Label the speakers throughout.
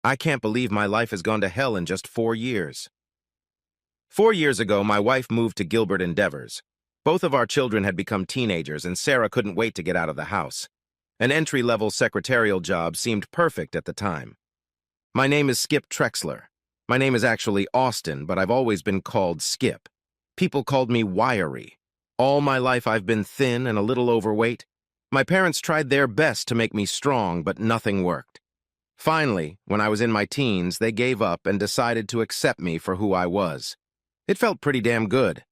Speaker 1: I can't believe my life has gone to hell in just 4 years. 4 years ago, my wife moved to Gilbert Endeavors. Both of our children had become teenagers, and Sarah couldn't wait to get out of the house. An entry-level secretarial job seemed perfect at the time. My name is Skip Trexler. My name is actually Austin, but I've always been called Skip. People called me wiry. All my life I've been thin and a little overweight. My parents tried their best to make me strong, but nothing worked. Finally, when I was in my teens, they gave up and decided to accept me for who I was. It felt pretty damn good.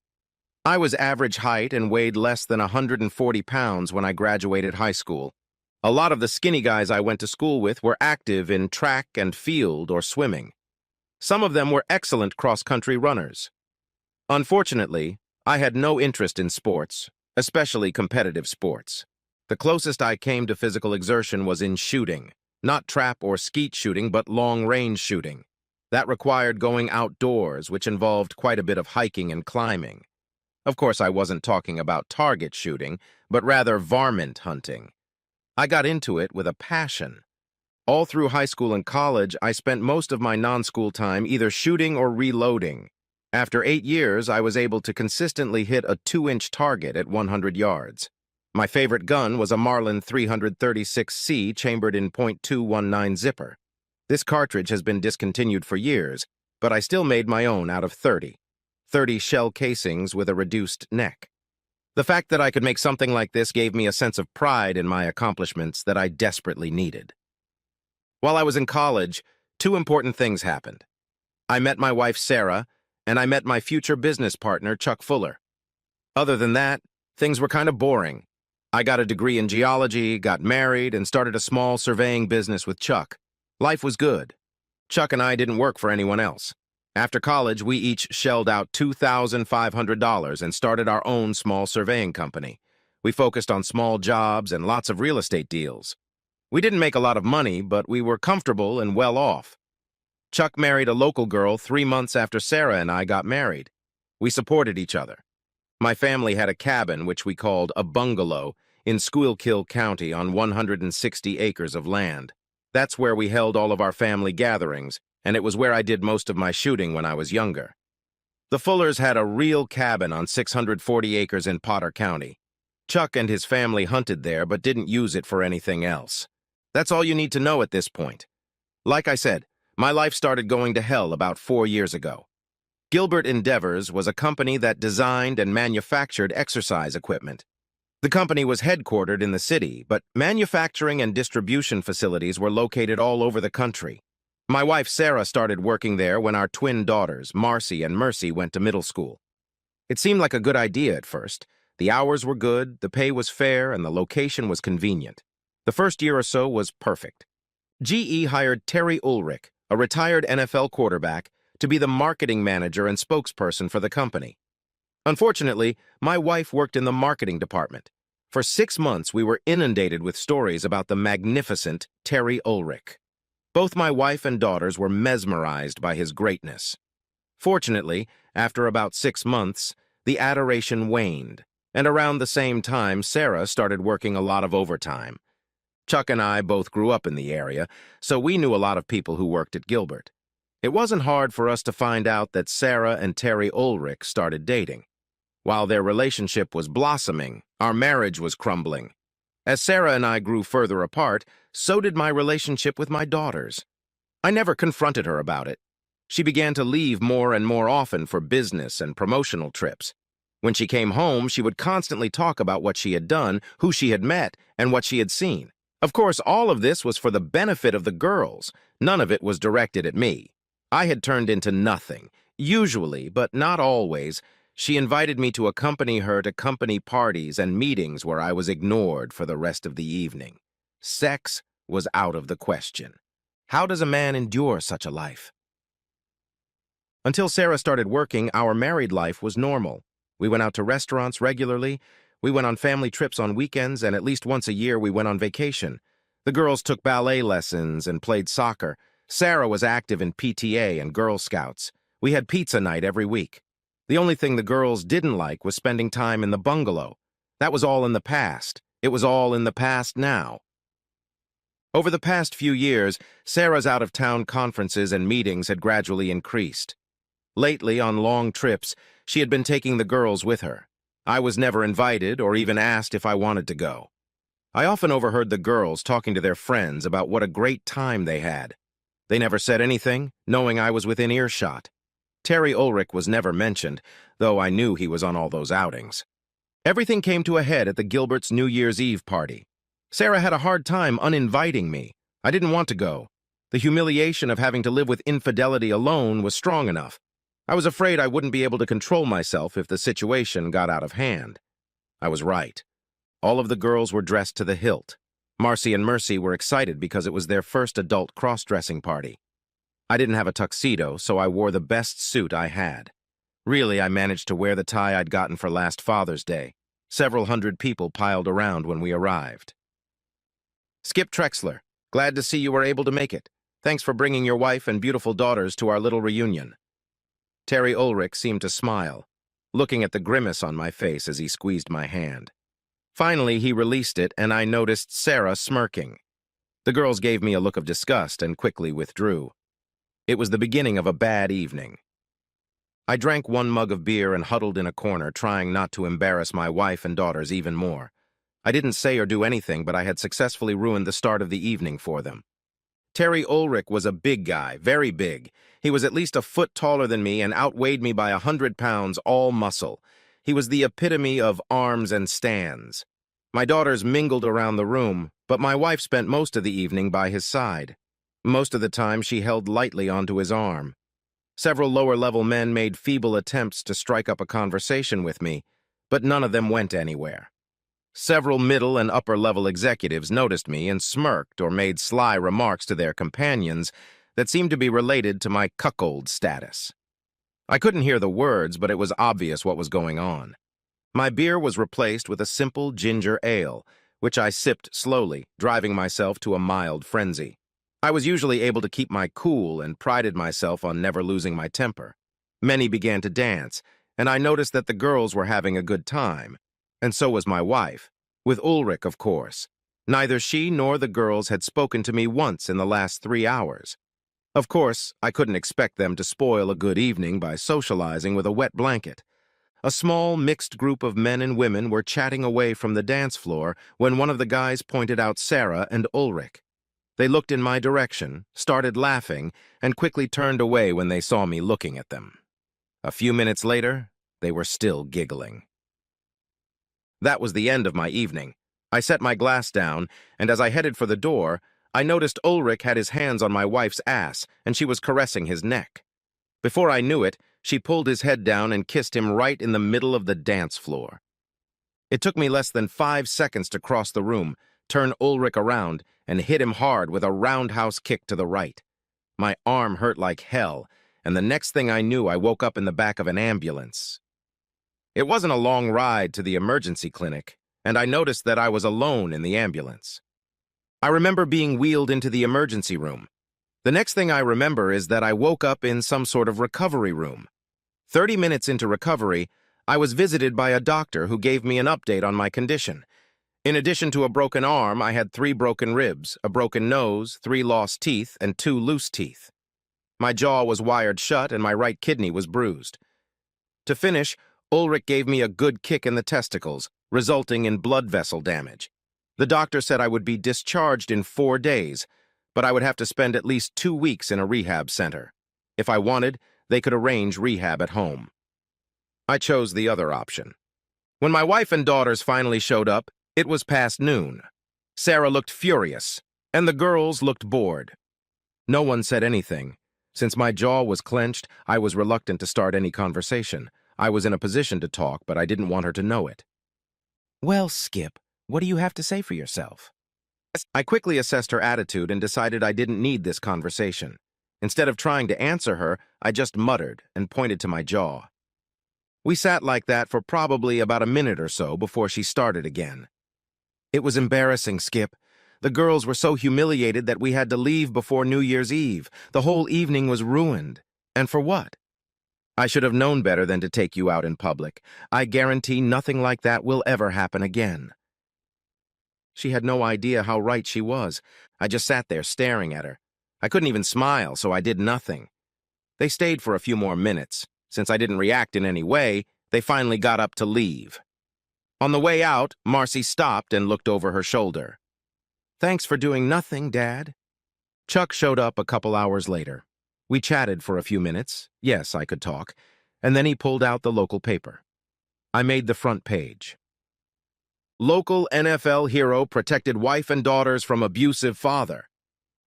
Speaker 1: I was average height and weighed less than 140 pounds when I graduated high school. A lot of the skinny guys I went to school with were active in track and field or swimming. Some of them were excellent cross-country runners. Unfortunately, I had no interest in sports, especially competitive sports. The closest I came to physical exertion was in shooting, not trap or skeet shooting, but long-range shooting. That required going outdoors, which involved quite a bit of hiking and climbing. Of course, I wasn't talking about target shooting, but rather varmint hunting. I got into it with a passion. All through high school and college, I spent most of my non-school time either shooting or reloading. After 8 years, I was able to consistently hit a 2-inch target at 100 yards. My favorite gun was a Marlin 336C chambered in .219 zipper. This cartridge has been discontinued for years, but I still made my own out of 30 shell casings with a reduced neck. The fact that I could make something like this gave me a sense of pride in my accomplishments that I desperately needed. While I was in college, 2 important things happened. I met my wife, Sarah, and I met my future business partner, Chuck Fuller. Other than that, things were kind of boring. I got a degree in geology, got married, and started a small surveying business with Chuck. Life was good. Chuck and I didn't work for anyone else. After college, we each shelled out $2,500 and started our own small surveying company. We focused on small jobs and lots of real estate deals. We didn't make a lot of money, but we were comfortable and well off. Chuck married a local girl 3 months after Sarah and I got married. We supported each other. My family had a cabin, which we called a bungalow, in Schuylkill County on 160 acres of land. That's where we held all of our family gatherings, and it was where I did most of my shooting when I was younger. The Fullers had a real cabin on 640 acres in Potter County. Chuck and his family hunted there but didn't use it for anything else. That's all you need to know at this point. Like I said, my life started going to hell about 4 years ago. Gilbert Endeavors was a company that designed and manufactured exercise equipment. The company was headquartered in the city, but manufacturing and distribution facilities were located all over the country. My wife Sarah started working there when our twin daughters, Marcy and Mercy, went to middle school. It seemed like a good idea at first. The hours were good, the pay was fair, and the location was convenient. The first year or so was perfect. GE hired Terry Ulrich, a retired NFL quarterback, to be the marketing manager and spokesperson for the company. Unfortunately, my wife worked in the marketing department. For 6 months, we were inundated with stories about the magnificent Terry Ulrich. Both my wife and daughters were mesmerized by his greatness. Fortunately, after about 6 months, the adoration waned, and around the same time, Sarah started working a lot of overtime. Chuck and I both grew up in the area, so we knew a lot of people who worked at Gilbert. It wasn't hard for us to find out that Sarah and Terry Ulrich started dating. While their relationship was blossoming, our marriage was crumbling. As Sarah and I grew further apart, so did my relationship with my daughters. I never confronted her about it. She began to leave more and more often for business and promotional trips. When she came home, she would constantly talk about what she had done, who she had met, and what she had seen. Of course, all of this was for the benefit of the girls. None of it was directed at me. I had turned into nothing. Usually, but not always, she invited me to accompany her to company parties and meetings where I was ignored for the rest of the evening. Sex was out of the question. How does a man endure such a life? Until Sarah started working, our married life was normal. We went out to restaurants regularly. We went on family trips on weekends, and at least once a year we went on vacation. The girls took ballet lessons and played soccer. Sarah was active in PTA and Girl Scouts. We had pizza night every week. The only thing the girls didn't like was spending time in the bungalow. That was all in the past. It was all in the past now. Over the past few years, Sarah's out-of-town conferences and meetings had gradually increased. Lately, on long trips, she had been taking the girls with her. I was never invited or even asked if I wanted to go. I often overheard the girls talking to their friends about what a great time they had. They never said anything, knowing I was within earshot. Terry Ulrich was never mentioned, though I knew he was on all those outings. Everything came to a head at the Gilberts' New Year's Eve party. Sarah had a hard time uninviting me. I didn't want to go. The humiliation of having to live with infidelity alone was strong enough. I was afraid I wouldn't be able to control myself if the situation got out of hand. I was right. All of the girls were dressed to the hilt. Marcy and Mercy were excited because it was their first adult cross-dressing party. I didn't have a tuxedo, so I wore the best suit I had. Really, I managed to wear the tie I'd gotten for last Father's Day. Several hundred people piled around when we arrived. Skip Trexler, glad to see you were able to make it. Thanks for bringing your wife and beautiful daughters to our little reunion. Terry Ulrich seemed to smile, looking at the grimace on my face as he squeezed my hand. Finally, he released it, and I noticed Sarah smirking. The girls gave me a look of disgust and quickly withdrew. It was the beginning of a bad evening. I drank one mug of beer and huddled in a corner, trying not to embarrass my wife and daughters even more. I didn't say or do anything, but I had successfully ruined the start of the evening for them. Terry Ulrich was a big guy, very big. He was at least a foot taller than me and outweighed me by 100 pounds, all muscle. He was the epitome of arms and stands. My daughters mingled around the room, but my wife spent most of the evening by his side. Most of the time, she held lightly onto his arm. Several lower-level men made feeble attempts to strike up a conversation with me, but none of them went anywhere. Several middle and upper-level executives noticed me and smirked or made sly remarks to their companions that seemed to be related to my cuckold status. I couldn't hear the words, but it was obvious what was going on. My beer was replaced with a simple ginger ale, which I sipped slowly, driving myself to a mild frenzy. I was usually able to keep my cool and prided myself on never losing my temper. Many began to dance, and I noticed that the girls were having a good time. And so was my wife, with Ulrich, of course. Neither she nor the girls had spoken to me once in the last 3 hours. Of course, I couldn't expect them to spoil a good evening by socializing with a wet blanket. A small, mixed group of men and women were chatting away from the dance floor when one of the guys pointed out Sarah and Ulrich. They looked in my direction, started laughing, and quickly turned away when they saw me looking at them. A few minutes later, they were still giggling. That was the end of my evening. I set my glass down, and as I headed for the door, I noticed Ulrich had his hands on my wife's ass, and she was caressing his neck. Before I knew it, she pulled his head down and kissed him right in the middle of the dance floor. It took me less than 5 seconds to cross the room, turn Ulrich around, and hit him hard with a roundhouse kick to the right. My arm hurt like hell, and the next thing I knew, I woke up in the back of an ambulance. It wasn't a long ride to the emergency clinic, and I noticed that I was alone in the ambulance. I remember being wheeled into the emergency room. The next thing I remember is that I woke up in some sort of recovery room. 30 minutes into recovery, I was visited by a doctor who gave me an update on my condition. In addition to a broken arm, I had 3 broken ribs, a broken nose, 3 lost teeth, and 2 loose teeth. My jaw was wired shut and my right kidney was bruised. To finish, Ulrich gave me a good kick in the testicles, resulting in blood vessel damage. The doctor said I would be discharged in 4 days, but I would have to spend at least 2 weeks in a rehab center. If I wanted, they could arrange rehab at home. I chose the other option. When my wife and daughters finally showed up, it was past noon. Sarah looked furious, and the girls looked bored. No one said anything. Since my jaw was clenched, I was reluctant to start any conversation. I was in a position to talk, but I didn't want her to know it. "Well, Skip, what do you have to say for yourself?" I quickly assessed her attitude and decided I didn't need this conversation. Instead of trying to answer her, I just muttered and pointed to my jaw. We sat like that for probably about a minute or so before she started again. "It was embarrassing, Skip. The girls were so humiliated that we had to leave before New Year's Eve. The whole evening was ruined. And for what? I should have known better than to take you out in public. I guarantee nothing like that will ever happen again." She had no idea how right she was. I just sat there staring at her. I couldn't even smile, so I did nothing. They stayed for a few more minutes. Since I didn't react in any way, they finally got up to leave. On the way out, Marcy stopped and looked over her shoulder. "Thanks for doing nothing, Dad." Chuck showed up a couple hours later. We chatted for a few minutes. Yes, I could talk. And then he pulled out the local paper. I made the front page. Local NFL hero protected wife and daughters from abusive father.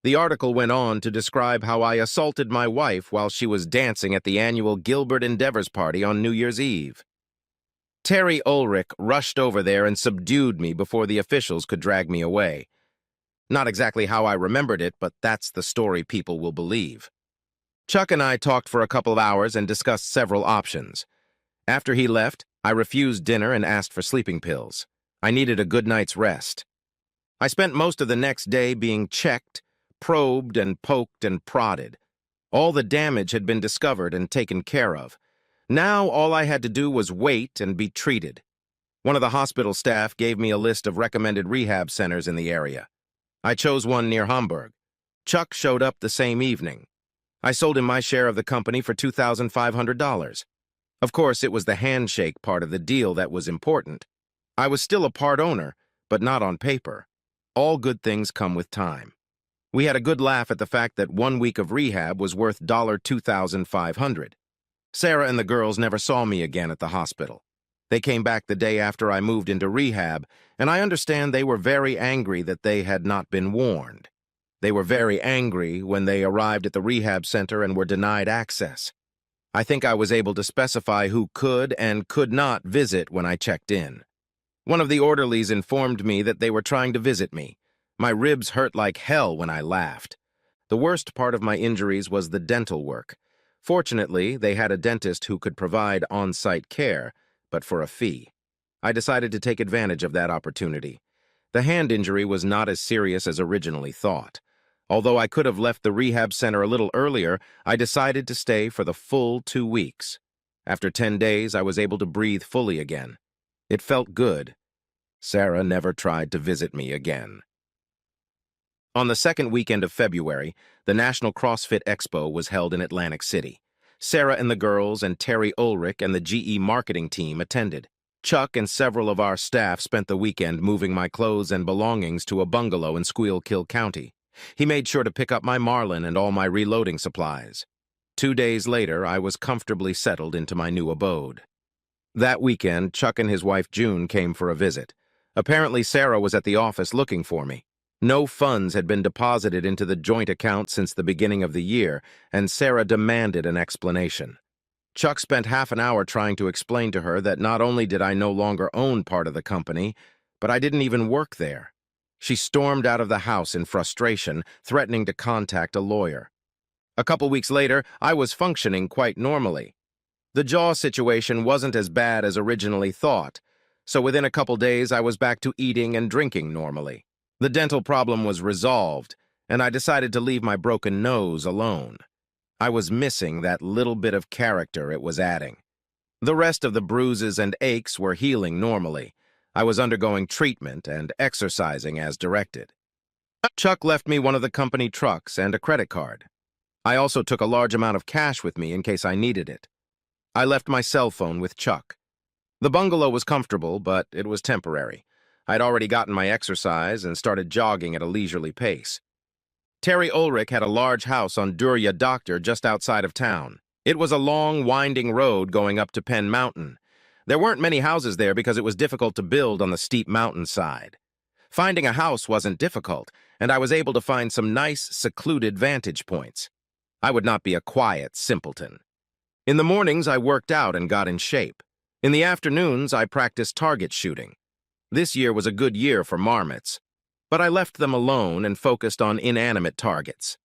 Speaker 1: The article went on to describe how I assaulted my wife while she was dancing at the annual Gilbert Endeavors party on New Year's Eve. Terry Ulrich rushed over there and subdued me before the officials could drag me away. Not exactly how I remembered it, but that's the story people will believe. Chuck and I talked for a couple of hours and discussed several options. After he left, I refused dinner and asked for sleeping pills. I needed a good night's rest. I spent most of the next day being checked, probed and poked and prodded. All the damage had been discovered and taken care of. Now all I had to do was wait and be treated. One of the hospital staff gave me a list of recommended rehab centers in the area. I chose one near Hamburg. Chuck showed up the same evening. I sold him my share of the company for $2,500. Of course, it was the handshake part of the deal that was important. I was still a part owner, but not on paper. All good things come with time. We had a good laugh at the fact that 1 week of rehab was worth $2,500. Sarah and the girls never saw me again at the hospital. They came back the day after I moved into rehab, and I understand they were very angry that they had not been warned. They were very angry when they arrived at the rehab center and were denied access. I think I was able to specify who could and could not visit when I checked in. One of the orderlies informed me that they were trying to visit me. My ribs hurt like hell when I laughed. The worst part of my injuries was the dental work. Fortunately, they had a dentist who could provide on-site care, but for a fee. I decided to take advantage of that opportunity. The hand injury was not as serious as originally thought. Although I could have left the rehab center a little earlier, I decided to stay for the full 2 weeks. After 10 days, I was able to breathe fully again. It felt good. Sarah never tried to visit me again. On the second weekend of February, the National CrossFit Expo was held in Atlantic City. Sarah and the girls and Terry Ulrich and the GE marketing team attended. Chuck and several of our staff spent the weekend moving my clothes and belongings to a bungalow in Schuylkill County. He made sure to pick up my Marlin and all my reloading supplies. 2 days later, I was comfortably settled into my new abode. That weekend, Chuck and his wife June came for a visit. Apparently, Sarah was at the office looking for me. No funds had been deposited into the joint account since the beginning of the year, and Sarah demanded an explanation. Chuck spent half an hour trying to explain to her that not only did I no longer own part of the company, but I didn't even work there. She stormed out of the house in frustration, threatening to contact a lawyer. A couple weeks later, I was functioning quite normally. The jaw situation wasn't as bad as originally thought, so within a couple days I was back to eating and drinking normally. The dental problem was resolved, and I decided to leave my broken nose alone. I was missing that little bit of character it was adding. The rest of the bruises and aches were healing normally. I was undergoing treatment and exercising as directed. Chuck left me one of the company trucks and a credit card. I also took a large amount of cash with me in case I needed it. I left my cell phone with Chuck. The bungalow was comfortable, but it was temporary. I'd already gotten my exercise and started jogging at a leisurely pace. Terry Ulrich had a large house on Durya Doctor just outside of town. It was a long, winding road going up to Penn Mountain. There weren't many houses there because it was difficult to build on the steep mountainside. Finding a house wasn't difficult, and I was able to find some nice, secluded vantage points. I would not be a quiet simpleton. In the mornings, I worked out and got in shape. In the afternoons, I practiced target shooting. This year was a good year for marmots, but I left them alone and focused on inanimate targets.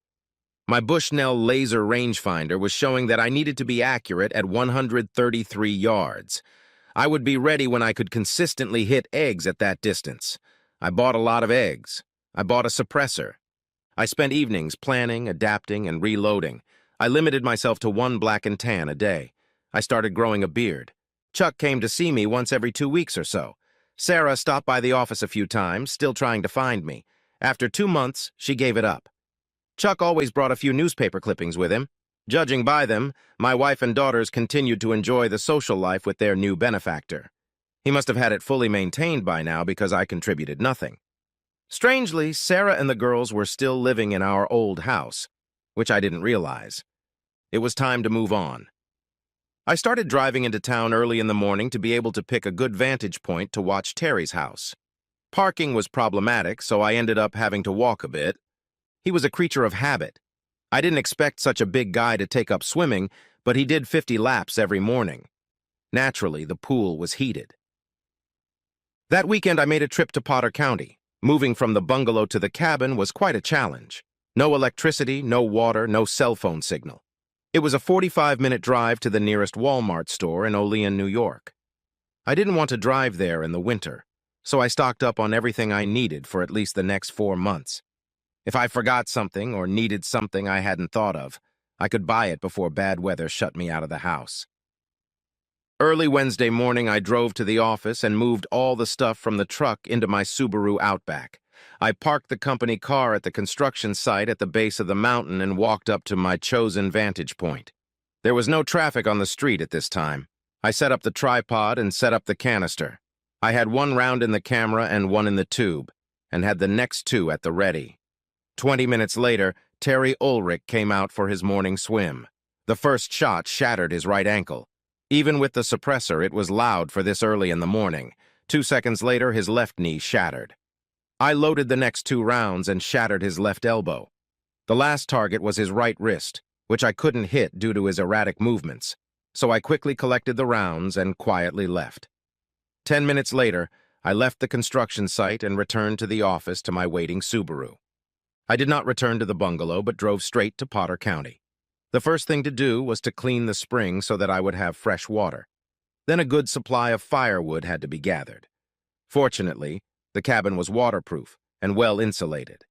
Speaker 1: My Bushnell laser rangefinder was showing that I needed to be accurate at 133 yards. I would be ready when I could consistently hit eggs at that distance. I bought a lot of eggs. I bought a suppressor. I spent evenings planning, adapting, and reloading. I limited myself to 1 black and tan a day. I started growing a beard. Chuck came to see me once every 2 weeks or so. Sarah stopped by the office a few times, still trying to find me. After 2 months, she gave it up. Chuck always brought a few newspaper clippings with him. Judging by them, my wife and daughters continued to enjoy the social life with their new benefactor. He must have had it fully maintained by now because I contributed nothing. Strangely, Sarah and the girls were still living in our old house, which I didn't realize. It was time to move on. I started driving into town early in the morning to be able to pick a good vantage point to watch Terry's house. Parking was problematic, so I ended up having to walk a bit. He was a creature of habit. I didn't expect such a big guy to take up swimming, but he did 50 laps every morning. Naturally, the pool was heated. That weekend, I made a trip to Potter County. Moving from the bungalow to the cabin was quite a challenge. No electricity, no water, no cell phone signal. It was a 45-minute drive to the nearest Walmart store in Olean, New York. I didn't want to drive there in the winter, so I stocked up on everything I needed for at least the next 4 months. If I forgot something or needed something I hadn't thought of, I could buy it before bad weather shut me out of the house. Early Wednesday morning, I drove to the office and moved all the stuff from the truck into my Subaru Outback. I parked the company car at the construction site at the base of the mountain and walked up to my chosen vantage point. There was no traffic on the street at this time. I set up the tripod and set up the canister. I had one round in the camera and one in the tube, and had the next two at the ready. 20 minutes later, Terry Ulrich came out for his morning swim. The first shot shattered his right ankle. Even with the suppressor, it was loud for this early in the morning. 2 seconds later, his left knee shattered. I loaded the next 2 rounds and shattered his left elbow. The last target was his right wrist, which I couldn't hit due to his erratic movements, so I quickly collected the rounds and quietly left. 10 minutes later, I left the construction site and returned to the office to my waiting Subaru. I did not return to the bungalow, but drove straight to Potter County. The first thing to do was to clean the spring so that I would have fresh water. Then a good supply of firewood had to be gathered. Fortunately, the cabin was waterproof and well insulated.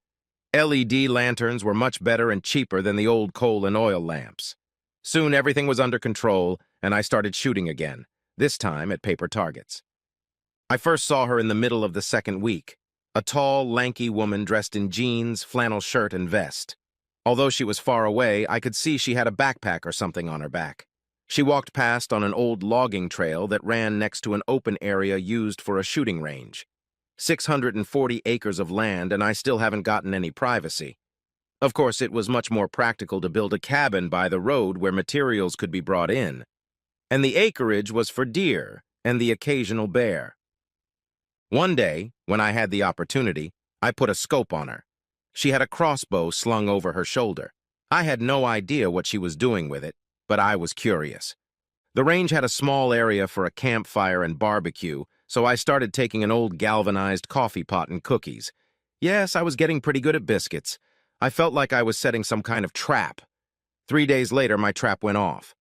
Speaker 1: LED lanterns were much better and cheaper than the old coal and oil lamps. Soon everything was under control, and I started shooting again, this time at paper targets. I first saw her in the middle of the second week. A tall, lanky woman dressed in jeans, flannel shirt, and vest. Although she was far away, I could see she had a backpack or something on her back. She walked past on an old logging trail that ran next to an open area used for a shooting range. 640 acres of land, and I still haven't gotten any privacy. Of course, it was much more practical to build a cabin by the road where materials could be brought in. And the acreage was for deer and the occasional bear. One day, when I had the opportunity, I put a scope on her. She had a crossbow slung over her shoulder. I had no idea what she was doing with it, but I was curious. The range had a small area for a campfire and barbecue, so I started taking an old galvanized coffee pot and cookies. Yes, I was getting pretty good at biscuits. I felt like I was setting some kind of trap. 3 days later, my trap went off.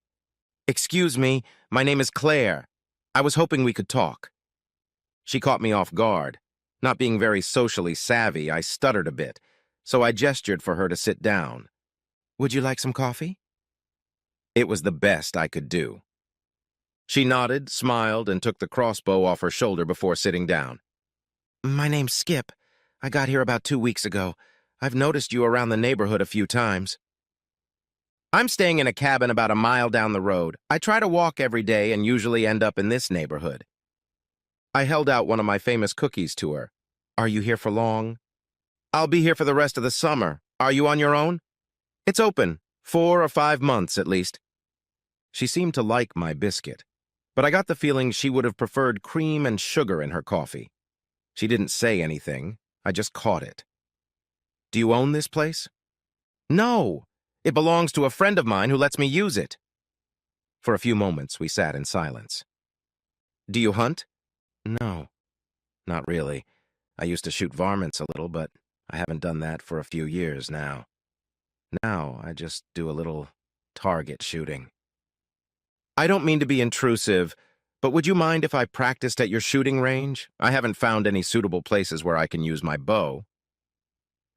Speaker 1: "Excuse me, my name is Claire. I was hoping we could talk." She caught me off guard. Not being very socially savvy, I stuttered a bit, so I gestured for her to sit down. "Would you like some coffee?" It was the best I could do. She nodded, smiled, and took the crossbow off her shoulder before sitting down. "My name's Skip. I got here about 2 weeks ago. I've noticed you around the neighborhood a few times." "I'm staying in a cabin about a mile down the road. I try to walk every day and usually end up in this neighborhood." I held out one of my famous cookies to her. "Are you here for long?" "I'll be here for the rest of the summer. Are you on your own?" "It's open. 4 or 5 months, at least." She seemed to like my biscuit, but I got the feeling she would have preferred cream and sugar in her coffee. She didn't say anything. I just caught it. "Do you own this place?" "No. It belongs to a friend of mine who lets me use it." For a few moments, we sat in silence. "Do you hunt?" "No, not really. I used to shoot varmints a little, but I haven't done that for a few years now. Now I just do a little target shooting." "I don't mean to be intrusive, but would you mind if I practiced at your shooting range? I haven't found any suitable places where I can use my bow."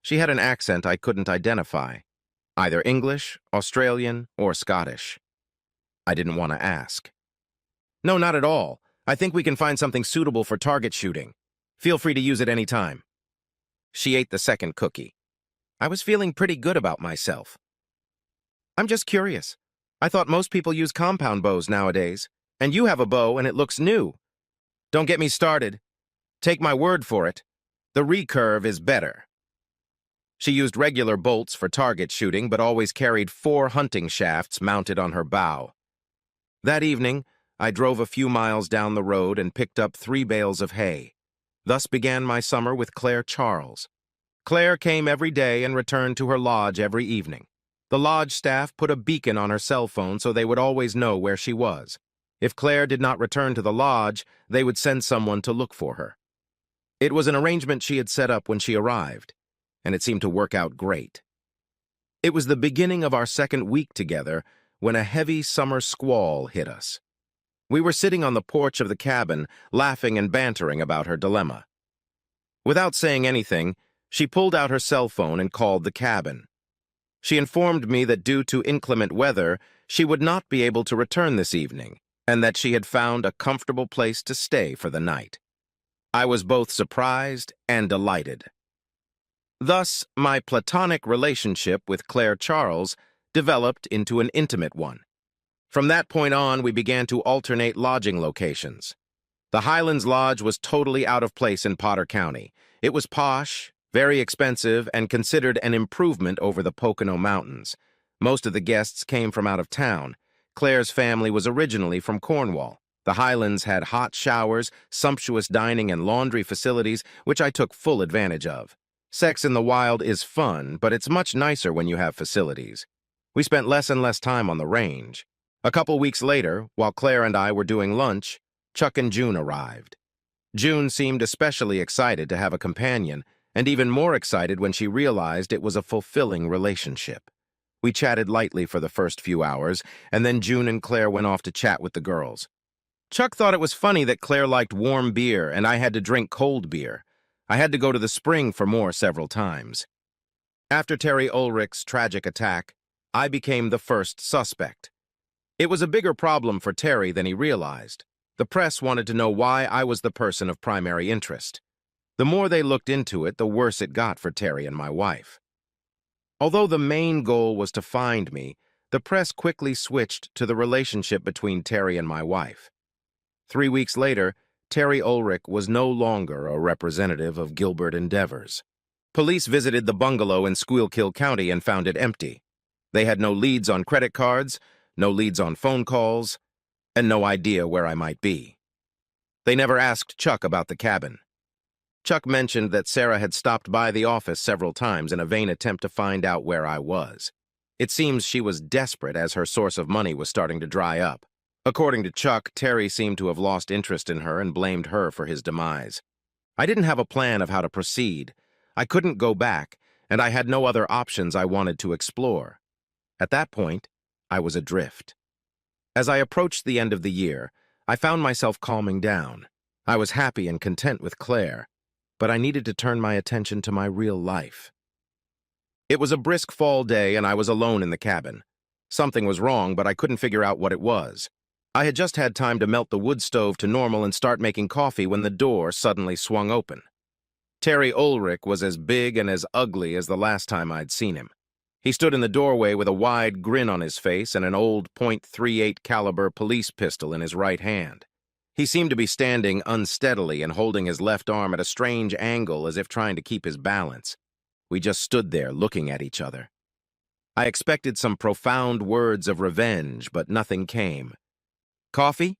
Speaker 1: She had an accent I couldn't identify, either English, Australian, or Scottish. I didn't want to ask. "No, not at all. I think we can find something suitable for target shooting. Feel free to use it any time. She ate the second cookie. I was feeling pretty good about myself. I'm just curious. I thought most people use compound bows nowadays, and you have a bow and it looks new. Don't get me started. Take my word for it. The recurve is better. She used regular bolts for target shooting, but always carried 4 hunting shafts mounted on her bow. That evening, I drove a few miles down the road and picked up 3 bales of hay. Thus began my summer with Claire Charles. Claire came every day and returned to her lodge every evening. The lodge staff put a beacon on her cell phone so they would always know where she was. If Claire did not return to the lodge, they would send someone to look for her. It was an arrangement she had set up when she arrived, and it seemed to work out great. It was the beginning of our second week together when a heavy summer squall hit us. We were sitting on the porch of the cabin, laughing and bantering about her dilemma. Without saying anything, she pulled out her cell phone and called the cabin. She informed me that due to inclement weather, she would not be able to return this evening, and that she had found a comfortable place to stay for the night. I was both surprised and delighted. Thus, my platonic relationship with Claire Charles developed into an intimate one. From that point on, we began to alternate lodging locations. The Highlands Lodge was totally out of place in Potter County. It was posh, very expensive, and considered an improvement over the Pocono Mountains. Most of the guests came from out of town. Claire's family was originally from Cornwall. The Highlands had hot showers, sumptuous dining, and laundry facilities, which I took full advantage of. Sex in the wild is fun, but it's much nicer when you have facilities. We spent less and less time on the range. A couple weeks later, while Claire and I were doing lunch, Chuck and June arrived. June seemed especially excited to have a companion, and even more excited when she realized it was a fulfilling relationship. We chatted lightly for the first few hours, and then June and Claire went off to chat with the girls. Chuck thought it was funny that Claire liked warm beer and I had to drink cold beer. I had to go to the spring for more several times. After Terry Ulrich's tragic attack, I became the first suspect. It was a bigger problem for Terry than he realized. The press wanted to know why I was the person of primary interest. The more they looked into it, the worse it got for Terry and my wife. Although the main goal was to find me, the press quickly switched to the relationship between Terry and my wife. 3 weeks later, Terry Ulrich was no longer a representative of Gilbert Endeavors. Police visited the bungalow in Schuylkill County and found it empty. They had no leads on credit cards, no leads on phone calls, and no idea where I might be. They never asked Chuck about the cabin. Chuck mentioned that Sarah had stopped by the office several times in a vain attempt to find out where I was. It seems she was desperate as her source of money was starting to dry up. According to Chuck, Terry seemed to have lost interest in her and blamed her for his demise. I didn't have a plan of how to proceed. I couldn't go back, and I had no other options I wanted to explore. At that point, I was adrift. As I approached the end of the year, I found myself calming down. I was happy and content with Claire, but I needed to turn my attention to my real life. It was a brisk fall day, and I was alone in the cabin. Something was wrong, but I couldn't figure out what it was. I had just had time to melt the wood stove to normal and start making coffee when the door suddenly swung open. Terry Ulrich was as big and as ugly as the last time I'd seen him. He stood in the doorway with a wide grin on his face and an old .38 caliber police pistol in his right hand. He seemed to be standing unsteadily and holding his left arm at a strange angle as if trying to keep his balance. We just stood there looking at each other. I expected some profound words of revenge, but nothing came. Coffee?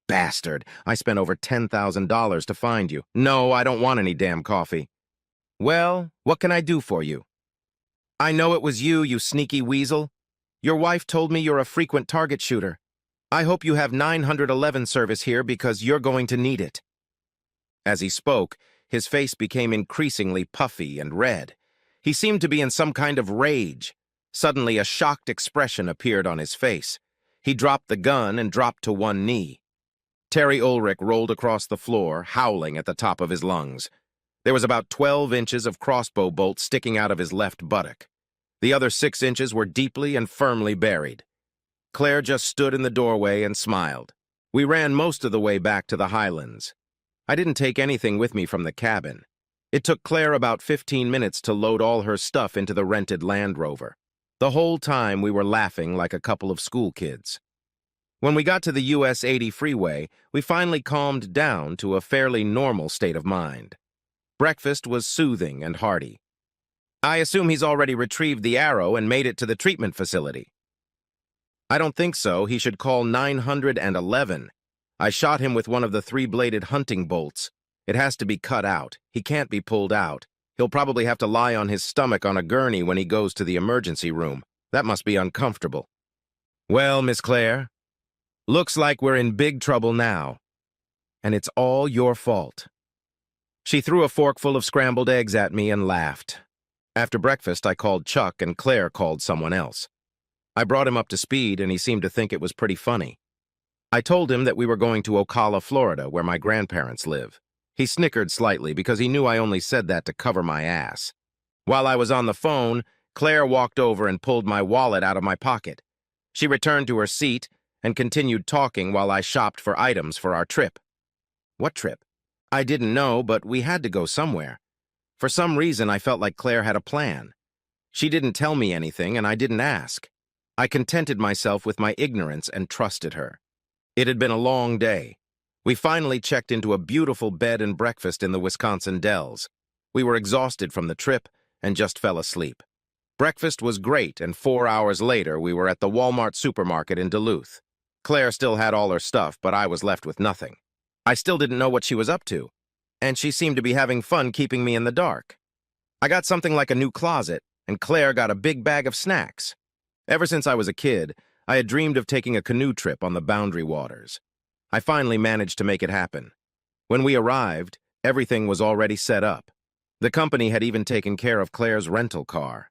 Speaker 1: Bastard, I spent over $10,000 to find you. No, I don't want any damn coffee. Well, what can I do for you? I know it was you, you sneaky weasel. Your wife told me you're a frequent target shooter. I hope you have 911 service here because you're going to need it. As he spoke, his face became increasingly puffy and red. He seemed to be in some kind of rage. Suddenly, a shocked expression appeared on his face. He dropped the gun and dropped to one knee. Terry Ulrich rolled across the floor, howling at the top of his lungs. There was about 12 inches of crossbow bolt sticking out of his left buttock. The other 6 inches were deeply and firmly buried. Claire just stood in the doorway and smiled. We ran most of the way back to the Highlands. I didn't take anything with me from the cabin. It took Claire about 15 minutes to load all her stuff into the rented Land Rover. The whole time we were laughing like a couple of school kids. When we got to the US 80 freeway, we finally calmed down to a fairly normal state of mind. Breakfast was soothing and hearty. I assume he's already retrieved the arrow and made it to the treatment facility. I don't think so. He should call 911. I shot him with one of the 3-bladed hunting bolts. It has to be cut out. He can't be pulled out. He'll probably have to lie on his stomach on a gurney when he goes to the emergency room. That must be uncomfortable. Well, Miss Claire, looks like we're in big trouble now. And it's all your fault. She threw a forkful of scrambled eggs at me and laughed. After breakfast, I called Chuck and Claire called someone else. I brought him up to speed and he seemed to think it was pretty funny. I told him that we were going to Ocala, Florida, where my grandparents live. He snickered slightly because he knew I only said that to cover my ass. While I was on the phone, Claire walked over and pulled my wallet out of my pocket. She returned to her seat and continued talking while I shopped for items for our trip. What trip? I didn't know, but we had to go somewhere. For some reason, I felt like Claire had a plan. She didn't tell me anything, and I didn't ask. I contented myself with my ignorance and trusted her. It had been a long day. We finally checked into a beautiful bed and breakfast in the Wisconsin Dells. We were exhausted from the trip and just fell asleep. Breakfast was great, and 4 hours later, we were at the Walmart supermarket in Duluth. Claire still had all her stuff, but I was left with nothing. I still didn't know what she was up to, and she seemed to be having fun keeping me in the dark. I got something like a new closet, and Claire got a big bag of snacks. Ever since I was a kid, I had dreamed of taking a canoe trip on the Boundary Waters. I finally managed to make it happen. When we arrived, everything was already set up. The company had even taken care of Claire's rental car.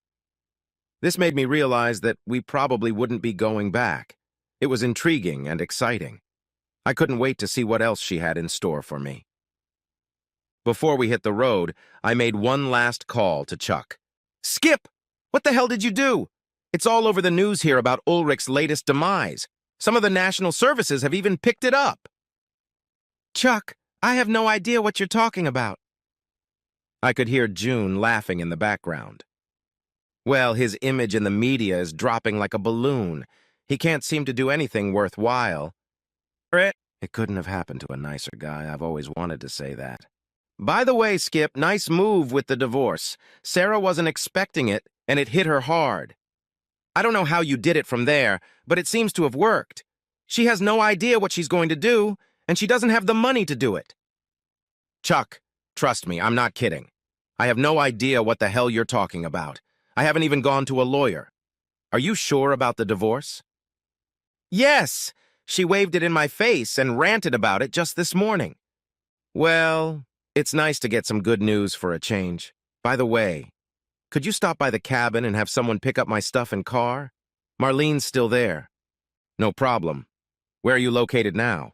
Speaker 1: This made me realize that we probably wouldn't be going back. It was intriguing and exciting. I couldn't wait to see what else she had in store for me. Before we hit the road, I made one last call to Chuck. "Skip! What the hell did you do? It's all over the news here about Ulrich's latest demise. Some of the national services have even picked it up." "Chuck, I have no idea what you're talking about." I could hear June laughing in the background. "Well, his image in the media is dropping like a balloon. He can't seem to do anything worthwhile." It couldn't have happened to a nicer guy. I've always wanted to say that. "By the way, Skip, nice move with the divorce. Sarah wasn't expecting it, and it hit her hard. I don't know how you did it from there, but it seems to have worked. She has no idea what she's going to do, and she doesn't have the money to do it." "Chuck, trust me, I'm not kidding. I have no idea what the hell you're talking about. I haven't even gone to a lawyer. Are you sure about the divorce?" "Yes, she waved it in my face and ranted about it just this morning." "Well, it's nice to get some good news for a change. By the way, could you stop by the cabin and have someone pick up my stuff and car? Marlene's still there." "No problem. Where are you located now?"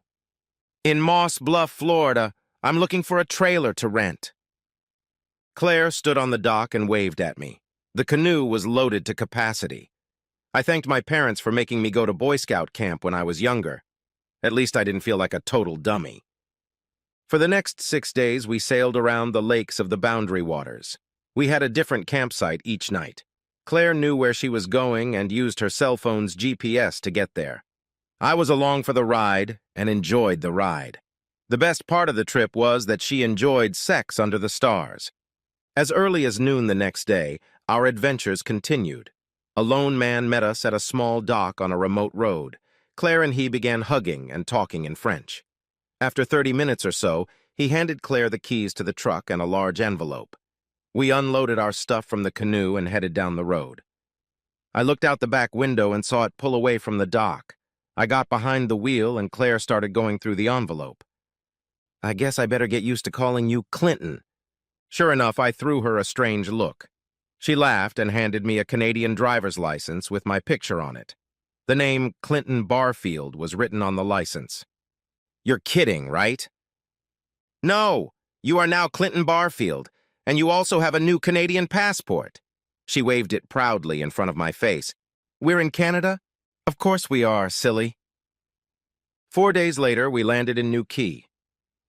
Speaker 1: "In Moss Bluff, Florida. I'm looking for a trailer to rent." Claire stood on the dock and waved at me. The canoe was loaded to capacity. I thanked my parents for making me go to Boy Scout camp when I was younger. At least I didn't feel like a total dummy. For the next 6 days, we sailed around the lakes of the Boundary Waters. We had a different campsite each night. Claire knew where she was going and used her cell phone's GPS to get there. I was along for the ride and enjoyed the ride. The best part of the trip was that she enjoyed sex under the stars. As early as noon the next day, our adventures continued. A lone man met us at a small dock on a remote road. Claire and he began hugging and talking in French. After 30 minutes or so, he handed Claire the keys to the truck and a large envelope. We unloaded our stuff from the canoe and headed down the road. I looked out the back window and saw it pull away from the dock. I got behind the wheel and Claire started going through the envelope. "I guess I better get used to calling you Clinton." Sure enough, I threw her a strange look. She laughed and handed me a Canadian driver's license with my picture on it. The name Clinton Barfield was written on the license. "You're kidding, right?" "No, you are now Clinton Barfield, and you also have a new Canadian passport." She waved it proudly in front of my face. "We're in Canada? Of course we are, silly." 4 days later, we landed in New Quay.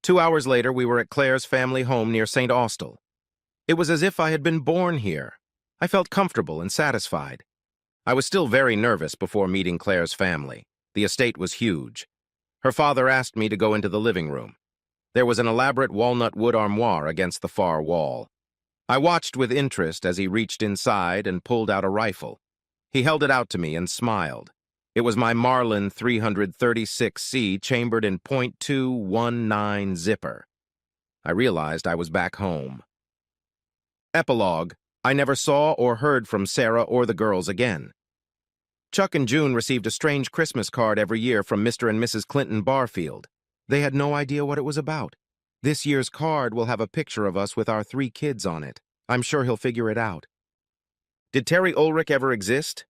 Speaker 1: 2 hours later, we were at Claire's family home near St. Austell. It was as if I had been born here. I felt comfortable and satisfied. I was still very nervous before meeting Claire's family. The estate was huge. Her father asked me to go into the living room. There was an elaborate walnut wood armoire against the far wall. I watched with interest as he reached inside and pulled out a rifle. He held it out to me and smiled. It was my Marlin 336C chambered in .219 zipper. I realized I was back home. Epilogue: I never saw or heard from Sarah or the girls again. Chuck and June received a strange Christmas card every year from Mr. and Mrs. Clinton Barfield. They had no idea what it was about. This year's card will have a picture of us with our 3 kids on it. I'm sure he'll figure it out. Did Terry Ulrich ever exist?